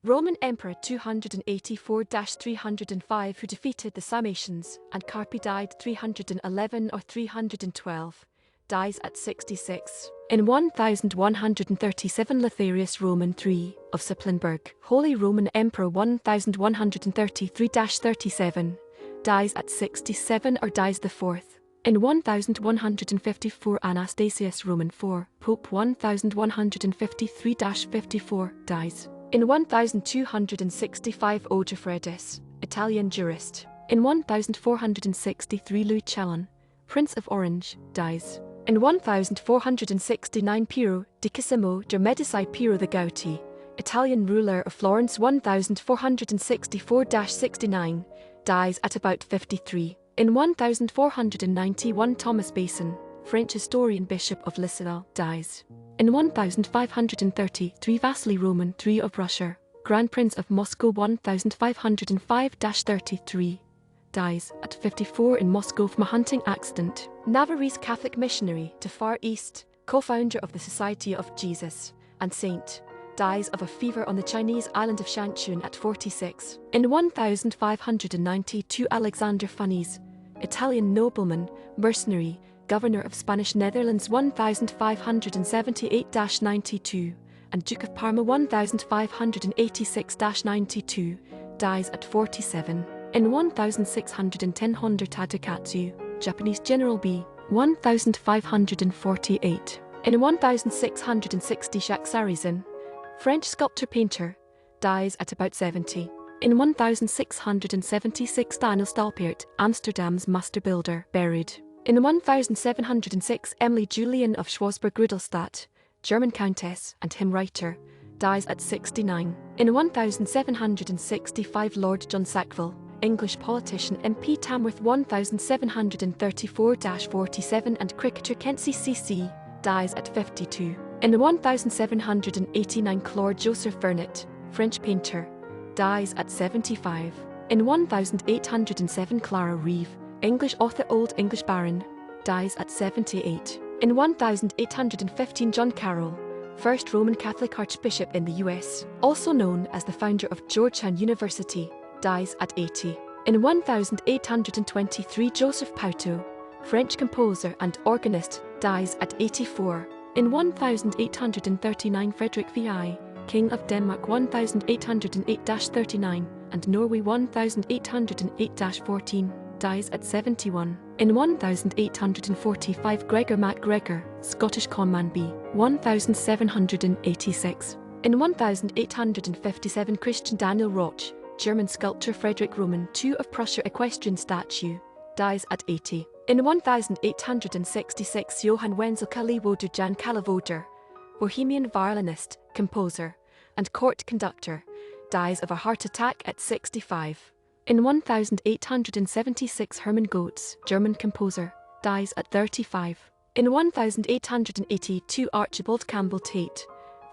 Roman Emperor 284-305 who defeated the Sarmatians, and Carpi died 311 or 312, dies at 66. In 1137 Litharius Roman III of Supplenburg, Holy Roman Emperor 1133-37, dies at 67 or dies the 4th. In 1154 Anastasius Roman IV, Pope 1153-54, dies. In 1265 Ogefredus, Italian jurist. In 1463 Louis Chalon, Prince of Orange, dies. In 1469 Piero di Cosimo de' Medici Piero the Gouty, Italian ruler of Florence 1464-69, dies at about 53. In 1491 Thomas Basson, French historian Bishop of Lisieux, dies. In 1533 Vasily Roman III of Russia, Grand Prince of Moscow 1505-33, dies at 54 in Moscow from a hunting accident. Navarrese Catholic missionary to Far East, co-founder of the Society of Jesus, and saint, dies of a fever on the Chinese island of Shanchun at 46. In 1592 Alexander Farnese, Italian nobleman, mercenary, governor of Spanish Netherlands 1578-92, and Duke of Parma 1586-92, dies at 47. In 1610 Honda Tadakatsu, Japanese General B, 1548. In 1660 Jacques Sarrazin, French sculptor-painter, dies at about 70. In 1676 Daniel Stalpaert, Amsterdam's master builder, buried. In 1706 Emily Julian of Schwarzburg-Rudolstadt, German countess and hymn writer, dies at 69. In 1765 Lord John Sackville, English politician MP Tamworth 1734-47 and cricketer Kent CCC, dies at 52. In 1789 Claude Joseph Vernet, French painter, dies at 75. In 1807 Clara Reeve, English author Old English Baron, dies at 78. In 1815 John Carroll, first Roman Catholic Archbishop in the US, also known as the founder of Georgetown University, dies at 80. In 1823 Joseph Poutot, French composer and organist, dies at 84. In 1839 Frederick VI, King of Denmark 1808-39 and Norway 1808-14, dies at 71. In 1845 Gregor MacGregor, Scottish conman B, 1786. In 1857 Christian Daniel Roch, German sculptor Frederick Roman II of Prussia equestrian statue, dies at 80. In 1866 Johann Wenzel Kaliwoder Jan Kaliwoder, Bohemian violinist, composer, and court conductor, dies of a heart attack at 65. In 1876 Hermann Goetz, German composer, dies at 35. In 1882 Archibald Campbell Tate,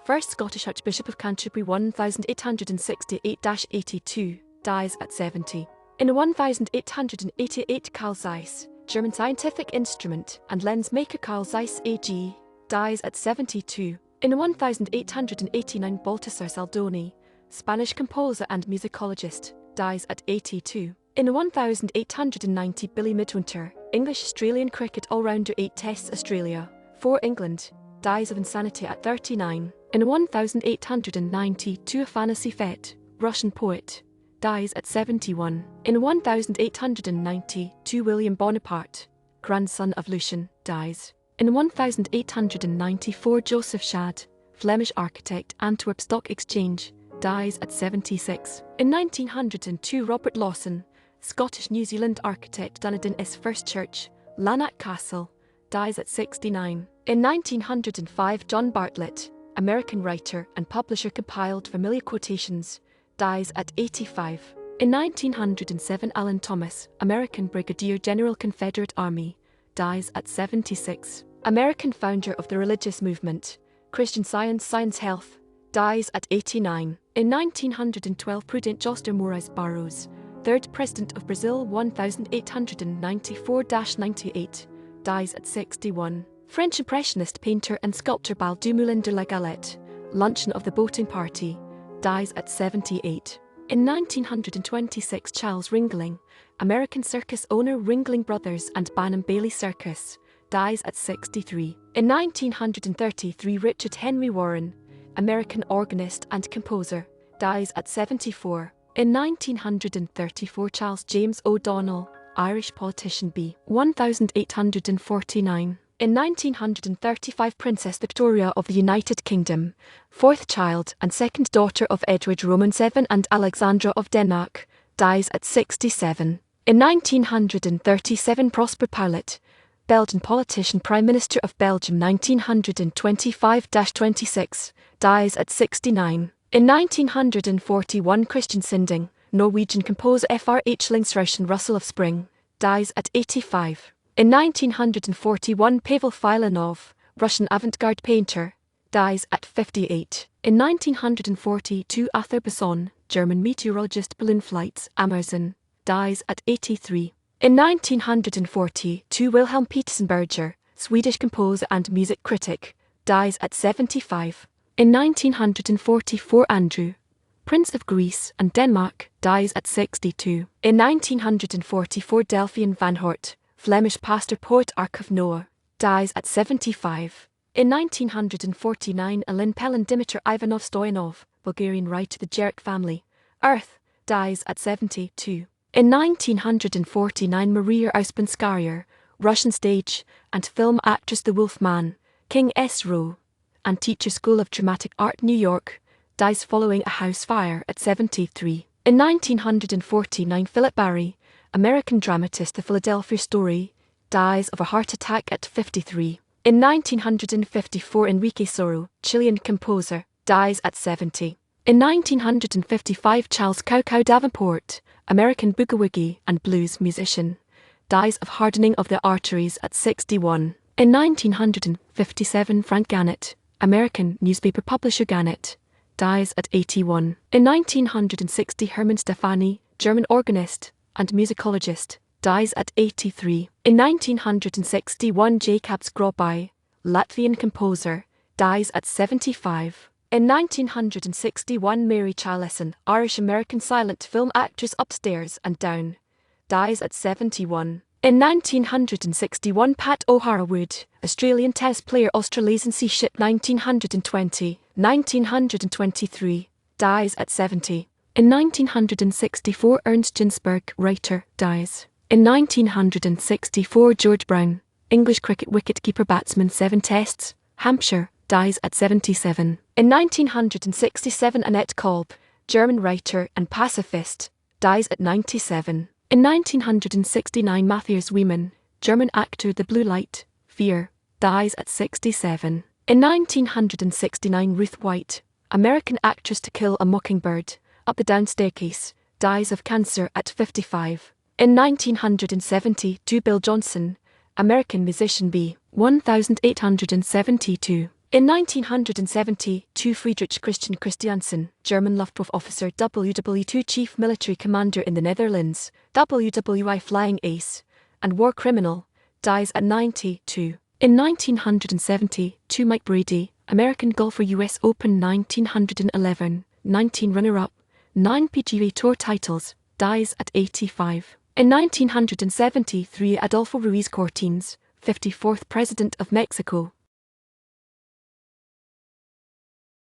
first Scottish Archbishop of Canterbury 1868-82, dies at 70. In 1888 Carl Zeiss, German scientific instrument and lens maker Carl Zeiss AG, dies at 72. In 1889 Baltasar Saldoni, Spanish composer and musicologist, dies at 82. In 1890 Billy Midwinter, English-Australian cricket all-rounder 8 Tests Australia, 4 England, dies of insanity at 39. In 1892 Afanasy Fet, Russian poet, dies at 71. In 1892 William Bonaparte, grandson of Lucian, dies. In 1894 Joseph Schad, Flemish architect, Antwerp Stock Exchange, dies at 76. In 1902 Robert Lawson, Scottish New Zealand architect, Dunedin S First Church, Lanark Castle, dies at 69. In 1905 John Bartlett, American writer and publisher, compiled familiar quotations, dies at 85. In 1907 Alan Thomas, American Brigadier General Confederate Army, dies at 76. American founder of the religious movement, Christian Science, Science Health, dies at 89. In 1912 Prudent Joster Moraes Barros, 3rd President of Brazil 1894-98, dies at 61. French Impressionist painter and sculptor Bal Dumoulin de la Galette, luncheon of the boating party, dies at 78. In 1926, Charles Ringling, American circus owner, Ringling Brothers and Banham Bailey Circus, dies at 63. In 1933, Richard Henry Warren, American organist and composer, dies at 74. In 1934, Charles James O'Donnell, Irish politician, b. 1849. In 1935, Princess Victoria of the United Kingdom, fourth child and second daughter of Edward Roman VII and Alexandra of Denmark, dies at 67. In 1937, Prosper Paulet, Belgian politician, Prime Minister of Belgium 1925-26, dies at 69. In 1941, Christian Sinding, Norwegian composer F.R.H. Lyngsrauschen Russell of Spring, dies at 85. In 1941, Pavel Filanov, Russian avant-garde painter, dies at 58. In 1942, Arthur Besson, German meteorologist, balloon flights, Amazon, dies at 83. In 1942, Wilhelm Petersenberger, Swedish composer and music critic, dies at 75. In 1944, Andrew, Prince of Greece and Denmark, dies at 62. In 1944, Delphine van Hort, Flemish pastor, poet, Ark of Noah, dies at 75. In 1949, Alin Pelin Dimitar Ivanov Stoyanov, Bulgarian writer, the Jeric family, Earth, dies at 72. In 1949, Maria Ouspenskaya, Russian stage and film actress, The Wolf Man, King S. Row, and teacher, School of Dramatic Art, New York, dies following a house fire at 73. In 1949, Philip Barry, American dramatist, The Philadelphia Story, dies of a heart attack at 53. In 1954, Enrique Soro, Chilean composer, dies at 70. In 1955, Charles Cow Cow Davenport, American boogie-woogie and blues musician, dies of hardening of the arteries at 61. In 1957, Frank Gannett, American newspaper publisher Gannett, dies at 81. In 1960, Hermann Stefani, German organist and musicologist, dies at 83. In 1961, Jakabs Grobai, Latvian composer, dies at 75. In 1961, Mary Charleson, Irish-American silent film actress, Upstairs and Down, dies at 71. In 1961, Pat O'Hara Wood, Australian test player, Australasian Sea Ship 1920-1923, dies at 70. In 1964, Ernst Ginsberg, writer, dies. In 1964, George Brown, English cricket wicket-keeper, batsman, 7 tests, Hampshire, dies at 77. In 1967, Annette Kolb, German writer and pacifist, dies at 97. In 1969, Matthias Wiemann, German actor, The Blue Light, Fear, dies at 67. In 1969, Ruth White, American actress, To Kill a Mockingbird, Up the Down Staircase, dies of cancer at 55. In 1972, Bill Johnson, American musician, b. 1872. In 1972, Friedrich Christian Christiansen, German Luftwaffe officer, WW2 chief military commander in the Netherlands, WWI flying ace, and war criminal, dies at 92. In 1972, Mike Brady, American golfer, US Open 1911, 19 runner-up, 9 PGA Tour titles, dies at 85. In 1973, Adolfo Ruiz Cortines, 54th President of Mexico,